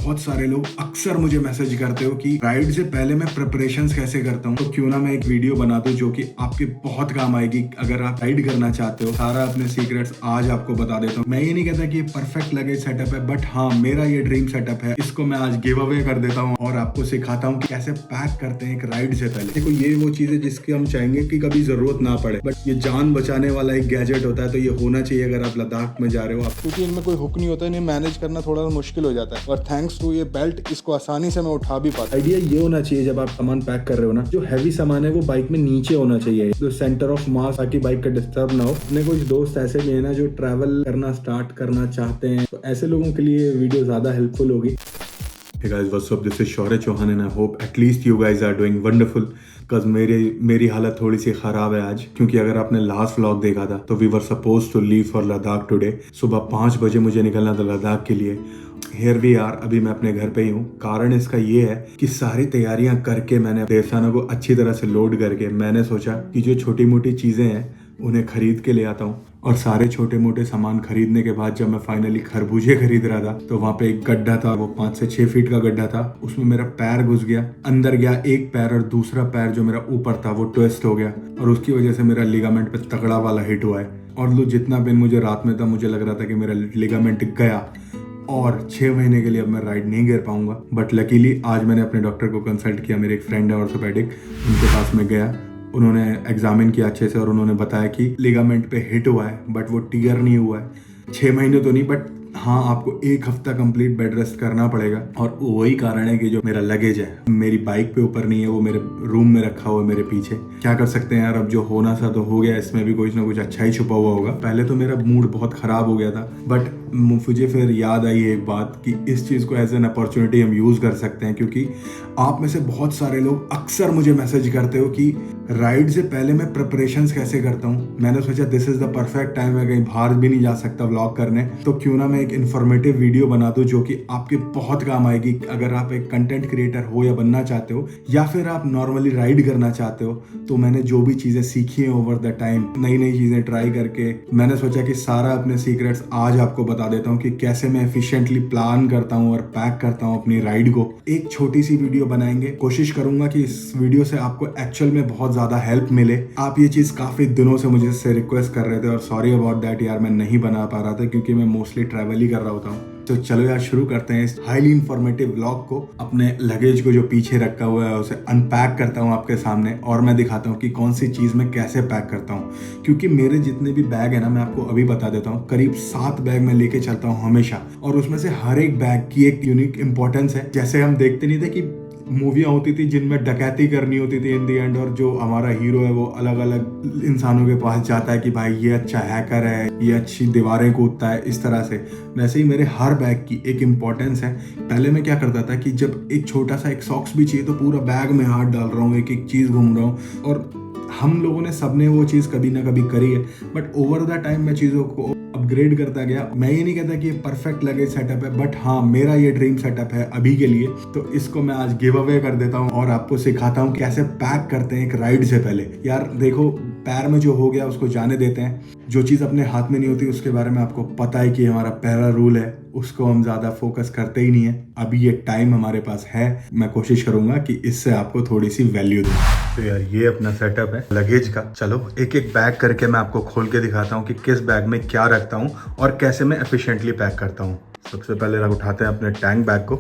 बहुत सारे लोग अक्सर मुझे मैसेज करते हो कि राइड से पहले मैं प्रिपरेशंस कैसे करता हूँ, तो क्यों ना मैं एक वीडियो बना दूं जो कि आपके बहुत काम आएगी अगर आप राइड करना चाहते हो। सारा अपने सीक्रेट्स आज आपको बता देता हूँ। मैं ये नहीं कहता कि ये परफेक्ट लगेज सेटअप है, बट हाँ मेरा ये ड्रीम सेटअप है। इसको मैं आज गिव अवे कर देता हूँ और आपको सिखाता हूँ कि कैसे पैक करते हैं एक राइड से पहले। देखो ये वो चीज है जिसकी हम चाहेंगे कि कभी जरूरत ना पड़े, बट ये जान बचाने वाला एक गैजेट होता है, तो ये होना चाहिए अगर आप लद्दाख में जा रहे हो। क्योंकि इनमें कोई हुक नहीं होता, इन्हें मैनेज करना थोड़ा मुश्किल हो जाता है, और थैंक्स टू ये बेल्ट इसको आसानी से मैं उठा भी पाता। आइडिया ये होना चाहिए जब आप सामान पैक कर रहे हो ना, जो हैवी सामान है वो बाइक में नीचे होना चाहिए, जो सेंटर ऑफ मास, ताकि बाइक का डिस्टर्ब ना हो। अपने कुछ दोस्त ऐसे भी है ना जो ट्रैवल करना स्टार्ट करना चाहते हैं, तो ऐसे लोगों के लिए वीडियो ज्यादा हेल्पफुल होगी। Hey guys, what's up? This is Shaurya Chauhan and I hope at least you guys are doing wonderful. Cause मेरी हालत थोड़ी सी खराब है आज, क्योंकि अगर आपने लास्ट व्लॉग देखा था तो we were supposed to leave for Ladakh today. सुबह 5 बजे मुझे निकलना था लद्दाख के लिए। Here we are, अभी मैं अपने घर पे ही हूँ। कारण इसका ये है कि सारी तैयारियां करके मैंने देवसाना को अच्छी तरह से लोड करके मैंने सोचा कि जो छोटी मोटी चीजें हैं उन्हें खरीद के ले आता हूँ। और सारे छोटे मोटे सामान खरीदने के बाद जब मैं फाइनली खरबूजे खरीद रहा था तो वहाँ पे एक गड्ढा था, वो 5 से 6 फीट का गड्ढा था। उसमें मेरा पैर घुस गया, अंदर गया एक पैर, और दूसरा पैर जो मेरा ऊपर था वो ट्विस्ट हो गया, और उसकी वजह से मेरा लिगामेंट पे तगड़ा वाला हिट हुआ है। और लो जितना पेन मुझे रात में था, मुझे लग रहा था कि मेरा लिगामेंट गया और 6 महीने के लिए अब मैं राइड नहीं कर पाऊंगा। बट लकीली आज मैंने अपने डॉक्टर को कंसल्ट किया, मेरे एक फ्रेंड है ऑर्थोपेडिक, उनके पास में गया। उन्होंने एग्जामिन किया अच्छे से और उन्होंने बताया कि लिगामेंट पे हिट हुआ है, बट वो टीयर नहीं हुआ है। 6 महीने तो नहीं, बट हाँ आपको 1 हफ्ता कंप्लीट बेड रेस्ट करना पड़ेगा। और वही कारण है कि जो मेरा लगेज है मेरी बाइक पे ऊपर नहीं है, वो मेरे रूम में रखा हुआ है मेरे पीछे। क्या कर सकते हैं यार, अब जो होना था तो हो गया, इसमें भी कुछ ना कुछ अच्छा ही छुपा हुआ होगा। पहले तो मेरा मूड बहुत खराब हो गया था, बट मुझे फिर याद आई एक बात कि इस चीज़ को एज एन अपॉर्चुनिटी हम यूज़ कर सकते हैं। क्योंकि आप में से बहुत सारे लोग अक्सर मुझे मैसेज करते हो कि राइड से पहले मैं प्रिपरेशंस कैसे करता हूँ। मैंने सोचा this is the perfect time है, कहीं बाहर भी नहीं जा सकता व्लॉग करने, तो क्यों ना मैं एक इन्फॉर्मेटिव वीडियो बना दूं जो कि आपके बहुत काम आएगी अगर आप एक कंटेंट क्रिएटर हो या बनना चाहते हो, या फिर आप नॉर्मली राइड करना चाहते हो। तो मैंने जो भी चीज़ें सीखी हैं ओवर द टाइम, नई नई चीज़ें ट्राई करके, मैंने सोचा कि सारा अपने सीक्रेट्स आज आपको बता देता हूँ कि कैसे मैं एफिशिएंटली प्लान करता हूँ और पैक करता हूँ अपनी राइड को। एक छोटी सी वीडियो बनाएंगे, कोशिश करूंगा कि इस वीडियो से आपको एक्चुअल में बहुत ज्यादा हेल्प मिले। आप ये चीज काफी दिनों से मुझे से रिक्वेस्ट कर रहे थे, और सॉरी अबाउट दैट यार, मैं नहीं बना पा रहा था क्योंकि मैं मोस्टली ट्रैवल ही कर रहा होता हूँ। तो चलो यार शुरू करते हैं इस हाईली इंफॉर्मेटिव व्लॉग को। अपने लगेज को जो पीछे रखा हुआ है उसे अनपैक करता हूँ आपके सामने, और मैं दिखाता हूँ कि कौन सी चीज़ मैं कैसे पैक करता हूँ। क्योंकि मेरे जितने भी बैग है ना, मैं आपको अभी बता देता हूँ, करीब 7 बैग मैं लेके चलता हूँ हमेशा, और उसमें से हर एक बैग की एक यूनिक इंपॉर्टेंस है। जैसे हम देखते नहीं थे कि मूवियाँ होती थी जिनमें डकैती करनी होती थी इन दी एंड, और जो हमारा हीरो है वो अलग अलग इंसानों के पास जाता है कि भाई ये अच्छा हैकर है, ये अच्छी दीवारें कूदता है, इस तरह से वैसे ही मेरे हर बैग की एक इम्पोर्टेंस है। पहले मैं क्या करता था कि जब एक छोटा सा एक सॉक्स भी चाहिए तो पूरा बैग में हाथ डाल रहा हूँ, एक एक चीज़ घूम रहा हूँ, और हम लोगों ने सबने वो चीज़ कभी ना कभी करी है। बट ओवर द टाइम मैं चीज़ों को अपग्रेड करता गया। मैं ये नहीं कहता कि ये परफेक्ट लगेज सेटअप है, बट हाँ मेरा ये ड्रीम सेटअप है अभी के लिए, तो इसको मैं आज गिव अवे कर देता हूँ और आपको सिखाता हूँ कैसे पैक करते हैं एक राइड से पहले। यार देखो, पैर में जो हो गया उसको जाने देते हैं, जो चीज़ अपने हाथ में नहीं होती उसके बारे में आपको पता है कि हमारा पहला रूल है, उसको हम ज़्यादा फोकस करते ही नहीं है। अभी ये टाइम हमारे पास है, मैं कोशिश करूंगा कि इससे आपको थोड़ी सी वैल्यू दूं। तो यार ये अपना सेटअप है लगेज का। चलो एक एक बैग करके मैं आपको खोल के दिखाता हूँ कि किस बैग में क्या रखता हूँ और कैसे मैं एफिशिएंटली पैक करता हूँ। सबसे पहले उठाते हैं अपने टैंक बैग को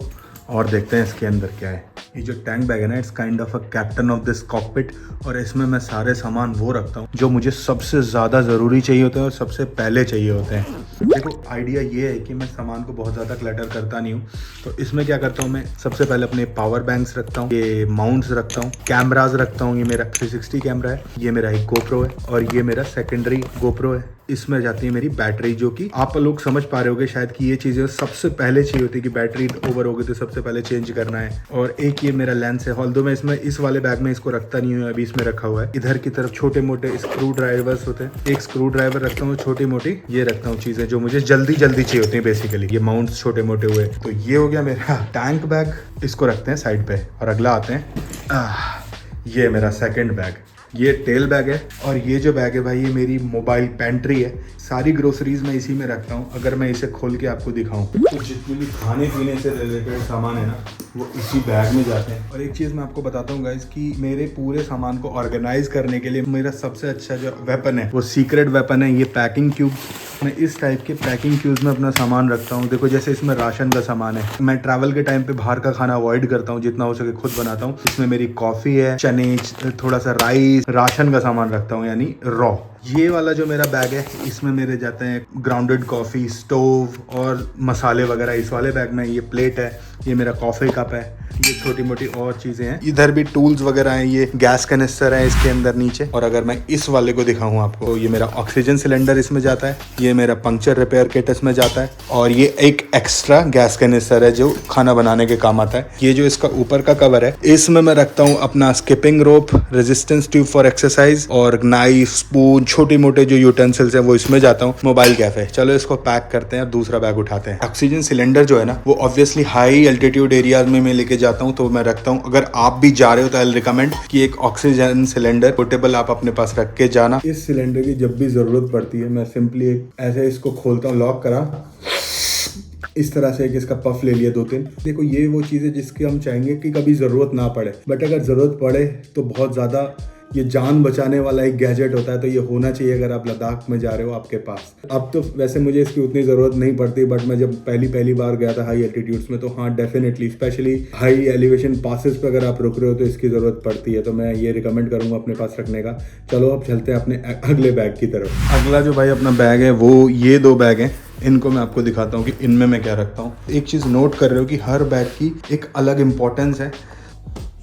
और देखते हैं इसके अंदर क्या है। ये जो टैंक बैग है ना, it's kind of a captain of this cockpit, और इसमें मैं सारे सामान वो रखता हूँ जो मुझे सबसे ज़्यादा ज़रूरी चाहिए होते हैं और सबसे पहले चाहिए होते हैं। देखो आइडिया ये है कि मैं सामान को बहुत ज़्यादा क्लटर करता नहीं हूँ, तो इसमें क्या करता हूँ मैं, सबसे पहले अपने पावर बैंक्स रखता हूँ, ये माउंट्स रखता हूँ, कैमराज रखता हूँ। ये मेरा 360 कैमरा है, ये मेरा एक गोप्रो है, और ये मेरा सेकेंडरी गोप्रो है। इसमें जाती है मेरी बैटरी, जो कि आप लोग समझ पा रहे होगे शायद कि ये चीज़ें सबसे पहले चाहिए होती है कि बैटरी ओवर हो गई तो सबसे पहले चेंज करना है। और एक ये मेरा लेंस है, ऑल्दो मैं इसमें इस वाले बैग में इसको रखता नहीं हूँ, अभी इसमें रखा हुआ है। इधर की तरफ छोटे मोटे स्क्रू ड्राइवर्स होते हैं, एक स्क्रू ड्राइवर रखता हूँ, छोटी मोटी ये रखता हूँ चीज़ें जो मुझे जल्दी चाहिए होती है बेसिकली। ये माउंट्स छोटे मोटे हुए, तो ये हो गया मेरा टैंक बैग, इसको रखते हैं साइड पे। और अगला आते हैं ये मेरा सेकेंड बैग, ये टेल बैग है और ये जो बैग है भाई ये मेरी मोबाइल पेंट्री है। सारी ग्रोसरीज मैं इसी में रखता हूँ। अगर मैं इसे खोल के आपको दिखाऊं तो जितने भी खाने पीने से रिलेटेड सामान है ना वो इसी बैग में जाते हैं। और एक चीज़ मैं आपको बताता हूँ गाइस कि मेरे पूरे सामान को ऑर्गेनाइज करने के लिए मेरा सबसे अच्छा जो वेपन है वो सीक्रेट वेपन है, ये पैकिंग क्यूब। मैं इस टाइप के पैकिंग क्यूब्स में अपना सामान रखता हूँ। देखो जैसे इसमें राशन का सामान है, मैं ट्रैवल के टाइम पे बाहर का खाना अवॉइड करता हूँ, जितना हो सके खुद बनाता हूँ। इसमें मेरी कॉफ़ी है, चने, थोड़ा सा राइस, राशन का सामान रखता हूँ यानी रॉ। ये वाला जो मेरा बैग है इसमें मेरे जाते हैं ग्राउंडेड कॉफ़ी, स्टोव और मसाले वगैरह। इस वाले बैग में ये प्लेट है, ये मेरा कॉफ़ी कप है, ये छोटी मोटी और चीज़ें हैं। इधर भी टूल्स वगैरह हैं, ये गैस कैनिस्टर है इसके अंदर नीचे। और अगर मैं इस वाले को दिखाऊं आपको तो ये मेरा ऑक्सीजन सिलेंडर इसमें जाता है, ये मेरा पंक्चर रिपेयर किट इसमें जाता है और ये एक एक्स्ट्रा गैस कैनिस्टर है जो खाना बनाने के काम आता है। ये जो इसका ऊपर का कवर है इसमें मैं रखता हूँ अपना skipping rope, resistance tube for exercise और नाइफ, स्पून, छोटे मोटे जो यूटेंसिल्स हैं वो इसमें जाता हूँ। Mobile cafe. चलो इसको पैक करते हैं और दूसरा बैग उठाते हैं। ऑक्सीजन सिलेंडर जो है ना वो ऑब्वियसली हाई एल्टीट्यूड एरियाज में मैं लेके जाता हूँ तो मैं रखता हूँ। अगर आप भी जा रहे हो तो आई रिकमेंड कि एक ऑक्सीजन सिलेंडर पोर्टेबल आप अपने पास रख के जाना। इस सिलेंडर की जब भी जरूरत पड़ती है मैं सिंपली एक ऐसे इसको खोलता हूँ, लॉक करा, इस तरह से एक इसका पफ ले लिया 2-3। देखो ये वो चीज़ है जिसकी हम चाहेंगे कि कभी ज़रूरत ना पड़े, बट अगर ज़रूरत पड़े तो बहुत ज़्यादा ये जान बचाने वाला एक गैजेट होता है। तो ये होना चाहिए अगर आप लद्दाख में जा रहे हो आपके पास। अब तो वैसे मुझे इसकी उतनी ज़रूरत नहीं पड़ती, बट मैं जब पहली बार गया था हाई एल्टीट्यूड्स में तो हाँ definitely, specially high elevation passes पे अगर आप रुक रहे हो तो इसकी ज़रूरत पड़ती है। तो मैं ये रिकमेंड करूँगा अपने पास रखने का। चलो अब चलते हैं अपने अगले बैग की तरफ। अगला जो भाई अपना बैग है वो ये 2 बैग हैं। इनको मैं आपको दिखाता हूँ कि इनमें मैं क्या रखता हूँ। एक चीज़ नोट कर रहे हो कि हर बैग की एक अलग इंपॉर्टेंस है।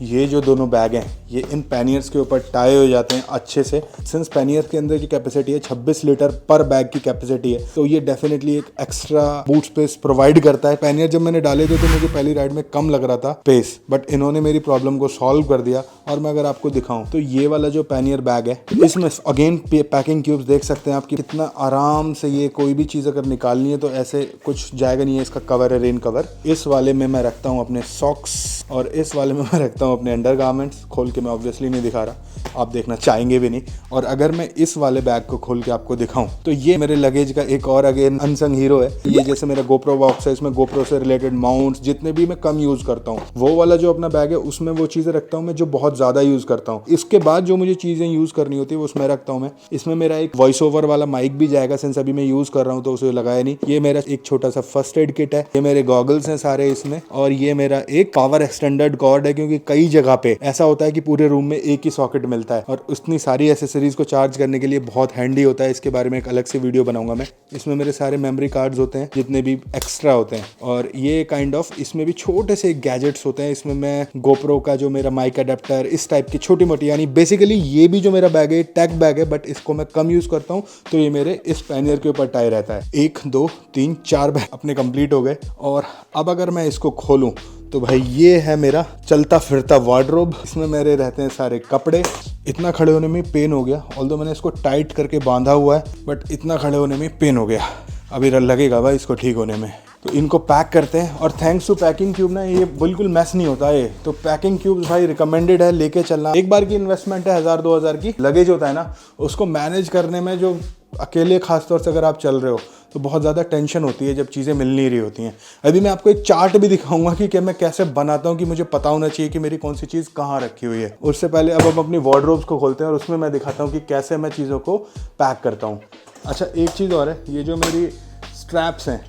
ये जो दोनों बैग हैं ये इन पैनियर्स के ऊपर टाई हो जाते हैं अच्छे से। सिंस पैनियर के अंदर की कैपेसिटी है 26 लीटर पर बैग की कैपेसिटी है तो ये डेफिनेटली एक एक्स्ट्रा बूट स्पेस प्रोवाइड करता है। पैनियर जब मैंने डाले थे तो मुझे पहली राइड में कम लग रहा था स्पेस, बट इन्होंने मेरी प्रॉब्लम को सॉल्व कर दिया। और मैं अगर आपको दिखाऊं तो ये वाला जो पैनियर बैग है इसमें अगेन पैकिंग क्यूब्स देख सकते हैं आप कि कितना आराम से ये कोई भी चीज़ अगर निकालनी है तो ऐसे कुछ जाएगा नहीं है। इसका कवर है रेन कवर। इस वाले में मैं रखता हूँ अपने सॉक्स और इस वाले में मैं रखता हूँ अपने अंडरगारमेंट्स। खोल के मैं ऑब्वियसली नहीं दिखा रहा, आप देखना चाहेंगे भी नहीं। और अगर मैं इस वाले बैग को खोल के आपको दिखाऊं तो ये मेरे लगेज का एक और अगेन अनसंग हीरो है। ये जैसे मेरा गोप्रो बॉक्स है, इसमें गोप्रो से रिलेटेड माउंट्स जितने भी मैं कम यूज करता हूँ, वो वाला जो अपना बैग है उसमें वो चीज़ें रखता हूँ मैं जो बहुत ज़्यादा यूज़ करता हूँ। इसके बाद जो मुझे चीज़ें यूज़ करनी होती है वो उसमें रखता हूँ मैं। इसमें मेरा एक वॉइस ओवर वाला माइक भी जाएगा, सिंस अभी मैं यूज़ कर रहा हूँ तो उसे लगाया नहीं। ये मेरा एक छोटा सा फर्स्ट एड किट है, ये मेरे गॉगल्स हैं सारे इसमें, और ये मेरा एक पावर एक्सटेंडेड कॉर्ड है क्योंकि कई जगह पे ऐसा होता है कि पूरे रूम में एक ही सॉकेट मिलता है और उतनी सारी एसेसरीज को चार्ज करने के लिए बहुत हैंडी होता है। इसके बारे में एक अलग से वीडियो बनाऊंगा मैं। इसमें मेरे सारे मेमोरी कार्ड्स होते हैं जितने भी एक्स्ट्रा होते हैं, और ये काइंड ऑफ इसमें भी छोटे से गैजेट्स होते हैं। इसमें मैं गोप्रो का जो मेरा माइक अडेप्टर, इस टाइप की छोटी मोटी, यानी बेसिकली ये भी जो मेरा बैग है टैग बैग है, बट इसको मैं कम यूज करता हूँ तो ये मेरे इस पैनियर के ऊपर टाई रहता है। 1 2 3 4 बैग अपने कंप्लीट हो गए। और अब अगर मैं इसको खोलूं तो भाई ये है मेरा चलता फिरता वार्डरोब। इसमें मेरे रहते हैं सारे कपड़े। इतना खड़े होने में पेन हो गया, ऑल्दो मैंने इसको टाइट करके बांधा हुआ है, बट इतना खड़े होने में पेन हो गया। अभी लगेगा भाई इसको ठीक होने में। तो इनको पैक करते हैं, और थैंक्स टू पैकिंग क्यूब ना ये बिल्कुल मैस नहीं होता है। तो पैकिंग क्यूब्स भाई रिकमेंडेड है लेके चलना। एक बार की इन्वेस्टमेंट है 1000-2000 की। लगेज होता है ना उसको मैनेज करने में जो अकेले खासतौर से अगर आप चल रहे हो तो बहुत ज़्यादा टेंशन होती है जब चीज़ें मिल नहीं रही होती हैं। अभी मैं आपको एक चार्ट भी दिखाऊंगा कि मैं कैसे बनाता हूँ कि मुझे पता होना चाहिए कि मेरी कौन सी चीज़ कहाँ रखी हुई है। उससे पहले अब हम अपनी वार्डरोब्स को खोलते हैं और उसमें मैं दिखाता हूँ कि कैसे मैं चीज़ों को पैक करता हूँ। अच्छा एक चीज़ और है, ये जो मेरी स्ट्रैप्स हैं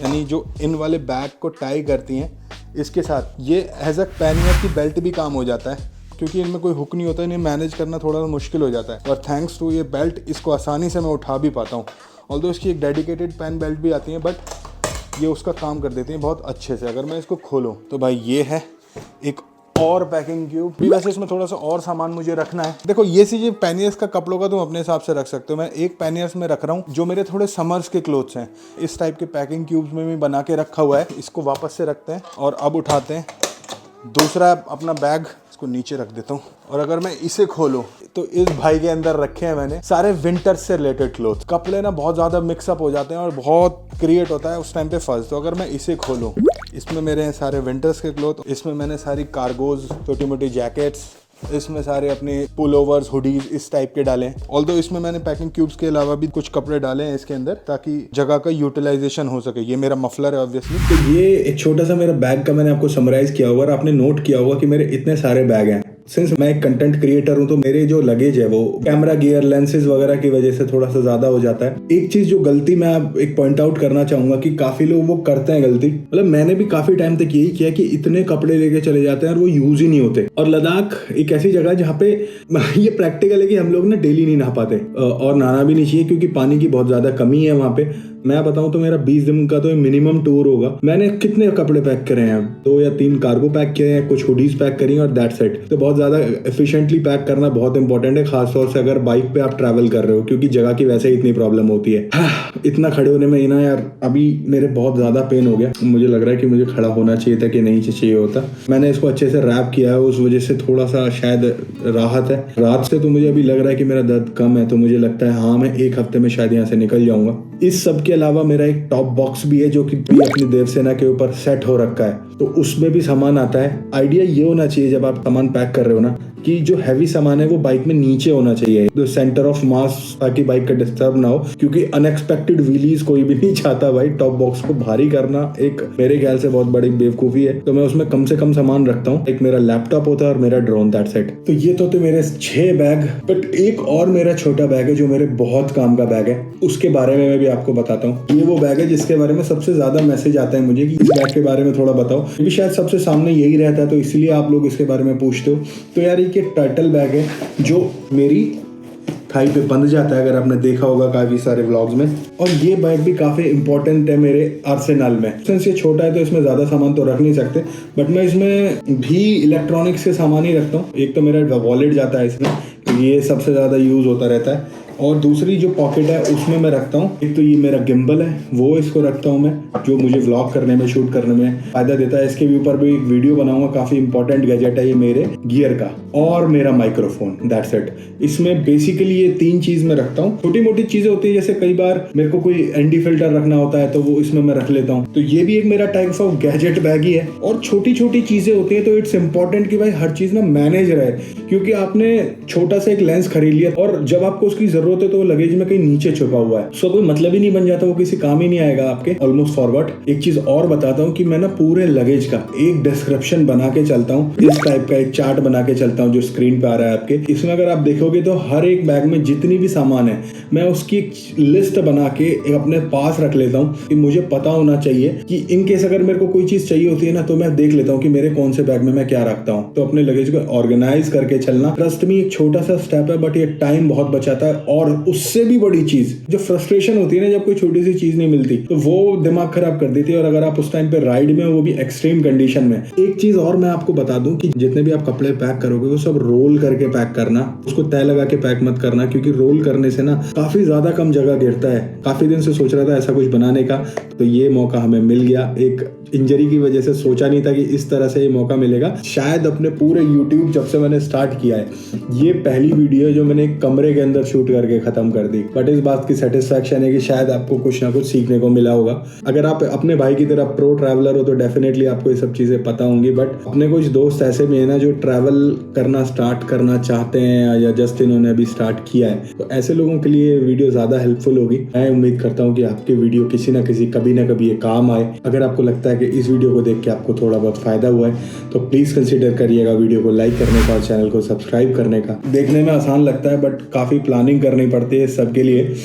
यानी जो इन वाले बैग को टाई करती हैं, इसके साथ ये एज अ पैनियर की बेल्ट भी काम हो जाता है क्योंकि इनमें कोई हुक नहीं होता, इन्हें मैनेज करना थोड़ा मुश्किल हो जाता है। और थैंक्स टू ये बेल्ट इसको आसानी से मैं उठा भी पाता हूँ। ऑल्दो इसकी एक डेडिकेटेड पेन बेल्ट भी आती है, बट ये उसका काम कर देती हैं बहुत अच्छे से। अगर मैं इसको खोलूँ तो भाई ये है एक और पैकिंग क्यूब भी। वैसे इसमें थोड़ा सा और सामान मुझे रखना है। देखो ये चीज़ें पैनियर्स का कपड़ों का तुम अपने हिसाब से रख सकते हो। मैं एक पैनियर्स में रख रहा हूँ जो मेरे थोड़े समर्स के क्लोथ्स हैं। इस टाइप के पैकिंग क्यूब्स में भी बना के रखा हुआ है। इसको वापस से रखते हैं और अब उठाते हैं दूसरा अपना बैग, इसको नीचे रख देता हूँ। और अगर मैं इसे खोलूँ तो इस भाई के अंदर रखे हैं मैंने सारे विंटर से रिलेटेड क्लोथ। कपड़े ना बहुत ज़्यादा मिक्सअप हो जाते हैं और बहुत क्रिएट होता है उस टाइम पे फर्स्ट। तो अगर मैं इसे खोलूँ, इसमें मेरे हैं सारे विंटर्स के क्लोथ। इसमें मैंने सारी कार्गोज, छोटी मोटी जैकेट्स इसमें सारे अपने पुलोवर्स, हुडीज इस टाइप के डाले हैं। ऑल्दो इसमें मैंने पैकिंग क्यूब्स के अलावा भी कुछ कपड़े डाले हैं इसके अंदर, ताकि जगह का यूटिलाइजेशन हो सके। ये मेरा मफलर है ऑब्वियसली। तो ये एक छोटा सा मेरा बैग का मैंने आपको समराइज किया होगा और आपने नोट किया होगा कि मेरे इतने सारे बैग हैं। सिंस मैं एक कंटेंट क्रिएटर हूं तो मेरे जो लगेज है वो कैमरा गियर, लेंसेज वगैरह की वजह से थोड़ा सा ज्यादा हो जाता है। एक चीज जो गलती मैं आप एक पॉइंट आउट करना चाहूंगा कि काफी लोग वो करते हैं गलती, मतलब मैंने भी काफी टाइम तक यही किया कि इतने कपड़े लेके चले जाते हैं और वो यूज ही नहीं होते। और लद्दाख एक ऐसी जगह है जहाँ पे ये प्रैक्टिकल है कि हम लोग ना डेली नहीं नहा पाते और नहाना भी नहीं चाहिए क्योंकि पानी की बहुत ज्यादा कमी है वहाँ पे। मैं बताऊं तो मेरा 20 दिन का तो मिनिमम टूर होगा। मैंने कितने कपड़े पैक करे हैं, 2 या 3 कार्गो पैक किए हैं, कुछ हुडीज पैक करी हैं और दैट्स इट। तो बहुत ज्यादा एफिशिएंटली पैक करना बहुत इंपॉर्टेंट है, खासतौर से अगर बाइक पे आप ट्रैवल कर रहे हो, क्योंकि जगह की वैसे ही इतनी प्रॉब्लम होती है। इतना खड़े होने में ना यार अभी मेरे बहुत ज्यादा पेन हो गया। मुझे लग रहा है कि मुझे खड़ा होना चाहिए था कि नहीं चाहिए होता। मैंने इसको अच्छे से रैप किया है, उस वजह से थोड़ा सा शायद राहत है। रात से तो मुझे अभी लग रहा है कि मेरा दर्द कम है, तो मुझे लगता है हाँ मैं 1 हफ्ते में शायद यहाँ से निकल जाऊंगा। इस सब के अलावा मेरा एक टॉप बॉक्स भी है जो कि अपनी देवसेना के ऊपर सेट हो रखा है, तो उसमें भी सामान आता है। आइडिया ये होना चाहिए जब आप सामान पैक कर रहे हो ना कि जो हैवी सामान है वो बाइक में नीचे होना चाहिए, तो सेंटर ऑफ मास, ताकि बाइक का डिस्टर्ब ना हो, क्योंकि अनएक्सपेक्टेड व्हीलीज कोई भी नहीं चाहता भाई। टॉप बॉक्स को भारी करना एक मेरे ख्याल से बहुत बड़ी बेवकूफी है, तो मैं उसमें कम से कम सामान रखता हूँ। एक मेरा लैपटॉप होता है और मेरा ड्रोन, दैट्स इट। तो ये तो थे मेरे 6 बैग, बट एक और मेरा छोटा बैग है जो मेरे बहुत काम का बैग है, उसके बारे में मैं भी आपको बताता हूँ। ये वो बैग है जिसके बारे में सबसे ज्यादा मैसेज आता है मुझे कि इस बैग के बारे में थोड़ा बताओ, क्योंकि शायद सबसे सामने यही रहता है, तो इसलिए आप लोग इसके बारे में पूछते हो। तो यार ये टर्टल बैग है जो मेरी थाई पे बंध जाता है, अगर आपने देखा होगा काफी सारे व्लॉग्स में। और ये बैग भी काफी इंपॉर्टेंट है मेरे आर्सेनल में। सिंस ये छोटा है तो इसमें ज्यादा सामान तो रख नहीं सकते, बट मैं इसमें भी इलेक्ट्रॉनिक्स के सामान ही रखता हूँ। एक तो मेरा वॉलेट जाता है इसमें, ये सबसे ज्यादा यूज होता रहता है, और दूसरी जो पॉकेट है उसमें मैं रखता हूँ, एक तो ये मेरा गिम्बल है वो इसको रखता हूँ मैं, जो मुझे व्लॉग करने में, शूट करने में फायदा देता है। इसके ऊपर भी एक वीडियो बनाऊंगा, काफी इंपॉर्टेंट गैजेट है ये मेरे गियर का, और मेरा माइक्रोफोन, दैट्स इट। इसमें बेसिकली ये 3 चीज मैं रखता हूँ। छोटी मोटी चीजें होती है, जैसे कई बार मेरे को कोई एनडी फिल्टर रखना होता है तो वो इसमें मैं रख लेता हूँ, तो ये भी एक मेरा टाइप ऑफ गैजेट बैग ही है। और छोटी छोटी चीजें होती है तो इट्स इंपॉर्टेंट कि भाई हर चीज ना मैनेज रहे, क्योंकि आपने छोटा सा एक लेंस खरीद लिया और जब आपको उसकी जरूरत है तो वो लगेज में कहीं नीचे छुपा हुआ है, उसका कोई मतलब ही नहीं बन जाता, वो किसी काम ही नहीं आएगा आपके। ऑलमोस्ट फॉरवर्ड एक चीज और बताता हूँ कि मैं ना पूरे लगेज का एक डिस्क्रिप्शन बना के चलता हूँ, इस टाइप का एक चार्ट बना के चलता हूँ जो स्क्रीन पे आ रहा है आपके। इसमें अगर आप देखोगे तो हर एक बैग में जितनी भी सामान है मैं उसकी एक लिस्ट बना के एक अपने पास रख लेता हूँ, कि मुझे पता होना चाहिए कि इन केस अगर मेरे को कोई चीज चाहिए होती है ना, तो मैं देख लेता हूँ कि मेरे कौन से बैग में मैं क्या रखता हूँ। तो अपने लगेज को ऑर्गेनाइज करके चलना, ट्रस्ट मी, एक छोटा सा स्टेप है बट ये टाइम बहुत बचाता है। और उससे भी बड़ी चीज, जो फ्रस्ट्रेशन होती है ना जब कोई छोटी सी चीज नहीं मिलती, तो वो दिमाग खराब कर देती है। और अगर आप उस टाइम पे राइड में, वो भी एक्सट्रीम कंडीशन में। एक चीज और मैं आपको बता दूं कि जितने भी आप कपड़े पैक करोगे वो सब रोल करके पैक करना, उसको तय लगा के पैक मत करना, क्योंकि रोल करने से ना काफी ज्यादा कम जगह गिरता है। काफी दिन से सोच रहा था ऐसा कुछ बनाने का, तो ये मौका हमें मिल गया। एक इंजरी की वजह से सोचा नहीं था कि इस तरह से ये मौका मिलेगा। शायद अपने पूरे YouTube जब से मैंने स्टार्ट किया है, ये पहली वीडियो है जो मैंने एक कमरे के अंदर शूट करके खत्म कर दी। बट इस बात की सेटिस्फैक्शन है कि शायद आपको कुछ ना कुछ सीखने को मिला होगा। अगर आप अपने भाई की तरह प्रो ट्रैवलर हो तो डेफिनेटली आपको ये सब चीजें पता होंगी, बट अपने कुछ दोस्त ऐसे भी है ना जो ट्रैवल करना स्टार्ट करना चाहते हैं या जस्ट इन्होंने अभी स्टार्ट किया है, तो ऐसे लोगों के लिए वीडियो ज्यादा हेल्पफुल होगी। मैं उम्मीद करता हूँ कि आपके वीडियो किसी ना किसी, कभी ना कभी ये काम आए। अगर आपको लगता है कि इस वीडियो को देख के आपको थोड़ा बहुत फायदा हुआ है तो प्लीज कंसीडर करिएगा वीडियो को लाइक करने का और चैनल को सब्सक्राइब करने का। देखने में आसान लगता है बट काफी प्लानिंग करनी पड़ती है सबके लिए।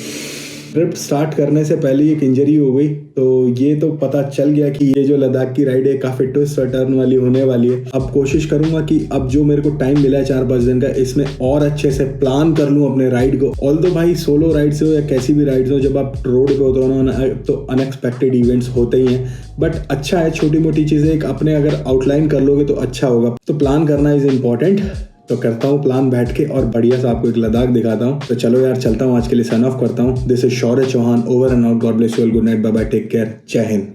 ट्रिप स्टार्ट करने से पहले एक इंजरी हो गई, तो ये तो पता चल गया कि ये जो लद्दाख की राइड है काफी ट्विस्ट और टर्न वाली होने वाली है। अब कोशिश करूंगा कि अब जो मेरे को टाइम मिला है 4-5 दिन का, इसमें और अच्छे से प्लान कर लूं अपने राइड को। ऑल्दो भाई सोलो राइड्स हो या कैसी भी राइड्स हो, जब आप रोड पे होते हो ना तो अनएक्सपेक्टेड इवेंट्स होते ही हैं, बट अच्छा है छोटी मोटी चीजें एक अपने अगर आउटलाइन कर लोगे तो अच्छा होगा। तो प्लान करना इज इम्पोर्टेंट। तो करता हूँ प्लान बैठ के और बढ़िया सा आपको एक लद्दाख दिखाता हूँ। तो चलो यार चलता हूँ, आज के लिए साइन ऑफ करता हूँ। This is Shaurya Chauhan, over and out. God bless you all, good night, bye bye, take care, Jai Hind.